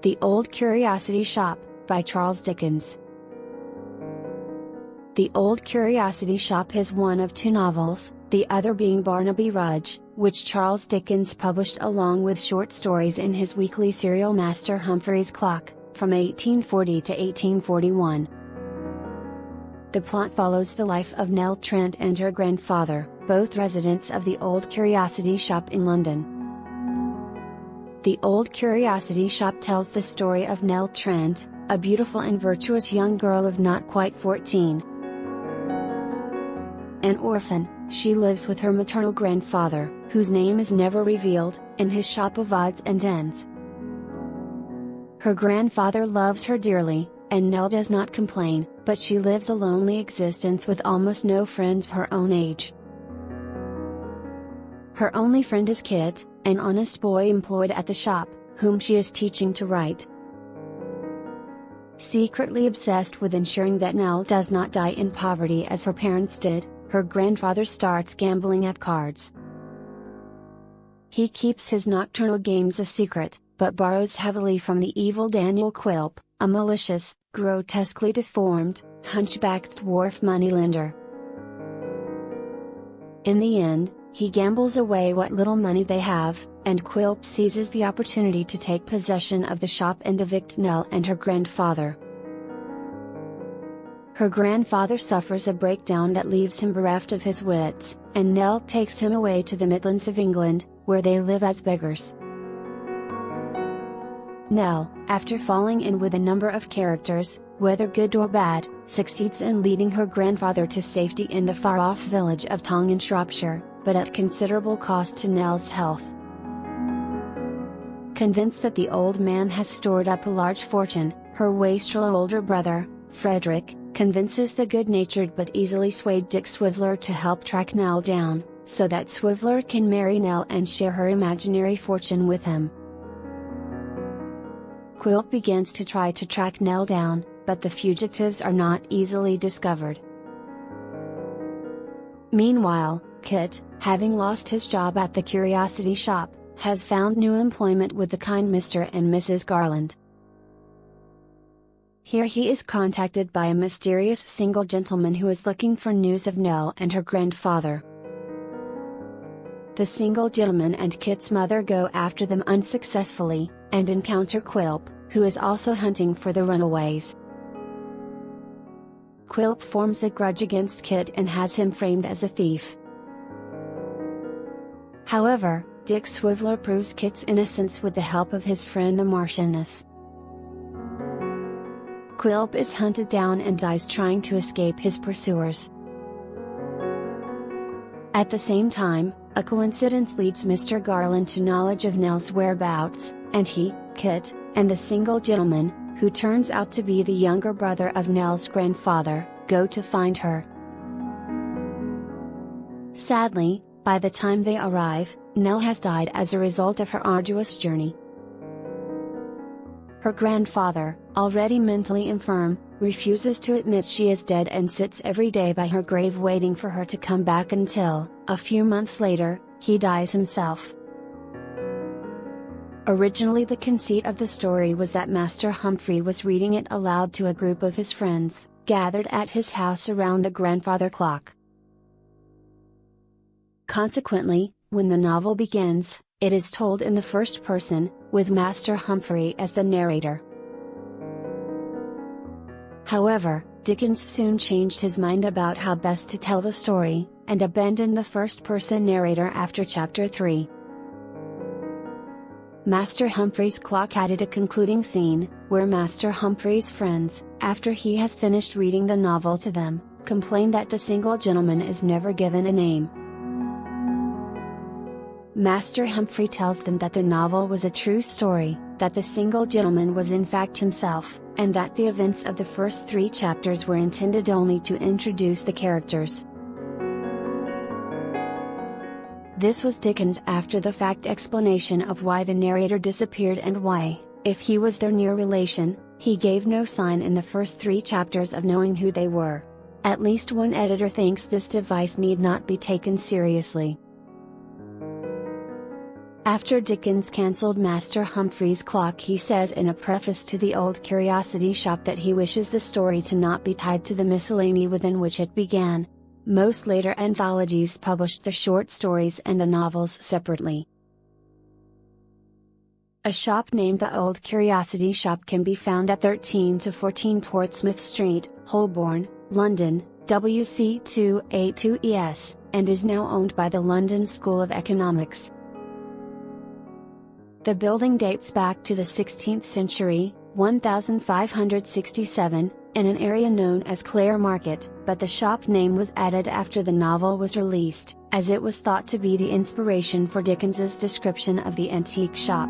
The Old Curiosity Shop, by Charles Dickens. The Old Curiosity Shop is one of two novels, the other being Barnaby Rudge, which Charles Dickens published along with short stories in his weekly serial Master Humphrey's Clock, from 1840 to 1841. The plot follows the life of Nell Trent and her grandfather, both residents of the Old Curiosity Shop in London. The Old Curiosity Shop tells the story of Nell Trent, a beautiful and virtuous young girl of not quite 14. An orphan, she lives with her maternal grandfather, whose name is never revealed, in his shop of odds and ends. Her grandfather loves her dearly, and Nell does not complain, but she lives a lonely existence with almost no friends her own age. Her only friend is Kit, an honest boy employed at the shop, whom she is teaching to write. Secretly obsessed with ensuring that Nell does not die in poverty as her parents did, her grandfather starts gambling at cards. He keeps his nocturnal games a secret, but borrows heavily from the evil Daniel Quilp, a malicious, grotesquely deformed, hunchbacked wharf moneylender. In the end, he gambles away what little money they have, and Quilp seizes the opportunity to take possession of the shop and evict Nell and her grandfather. Her grandfather suffers a breakdown that leaves him bereft of his wits, and Nell takes him away to the Midlands of England, where they live as beggars. Nell, after falling in with a number of characters, whether good or bad, succeeds in leading her grandfather to safety in the far-off village of Tong in Shropshire, but at considerable cost to Nell's health. Convinced that the old man has stored up a large fortune, her wastrel older brother, Frederick, convinces the good-natured but easily swayed Dick Swiveller to help track Nell down, so that Swiveller can marry Nell and share her imaginary fortune with him. Quilp begins to try to track Nell down, but the fugitives are not easily discovered. Meanwhile, Kit, having lost his job at the Curiosity Shop, has found new employment with the kind Mr. and Mrs. Garland. Here he is contacted by a mysterious single gentleman who is looking for news of Nell and her grandfather. The single gentleman and Kit's mother go after them unsuccessfully, and encounter Quilp, who is also hunting for the runaways. Quilp forms a grudge against Kit and has him framed as a thief. However, Dick Swiveller proves Kit's innocence with the help of his friend the Marchioness. Quilp is hunted down and dies trying to escape his pursuers. At the same time, a coincidence leads Mr. Garland to knowledge of Nell's whereabouts, and he, Kit, and the single gentleman, who turns out to be the younger brother of Nell's grandfather, go to find her. Sadly, by the time they arrive, Nell has died as a result of her arduous journey. Her grandfather, already mentally infirm, refuses to admit she is dead and sits every day by her grave waiting for her to come back until, a few months later, he dies himself. Originally, the conceit of the story was that Master Humphrey was reading it aloud to a group of his friends, gathered at his house around the grandfather clock. Consequently, when the novel begins, it is told in the first person, with Master Humphrey as the narrator. However, Dickens soon changed his mind about how best to tell the story, and abandoned the first-person narrator after Chapter 3. Master Humphrey's Clock added a concluding scene, where Master Humphrey's friends, after he has finished reading the novel to them, complain that the single gentleman is never given a name. Master Humphrey tells them that the novel was a true story, that the single gentleman was in fact himself, and that the events of the first 3 chapters were intended only to introduce the characters. This was Dickens' after-the-fact explanation of why the narrator disappeared and why, if he was their near relation, he gave no sign in the first 3 chapters of knowing who they were. At least one editor thinks this device need not be taken seriously. After Dickens cancelled Master Humphrey's Clock, he says in a preface to the Old Curiosity Shop that he wishes the story to not be tied to the miscellany within which it began. Most later anthologies published the short stories and the novels separately. A shop named the Old Curiosity Shop can be found at 13 to 14 Portsmouth Street, Holborn, London, WC282ES, and is now owned by the London School of Economics. The building dates back to the 16th century, 1567, in an area known as Clare Market, but the shop name was added after the novel was released, as it was thought to be the inspiration for Dickens's description of the antique shop.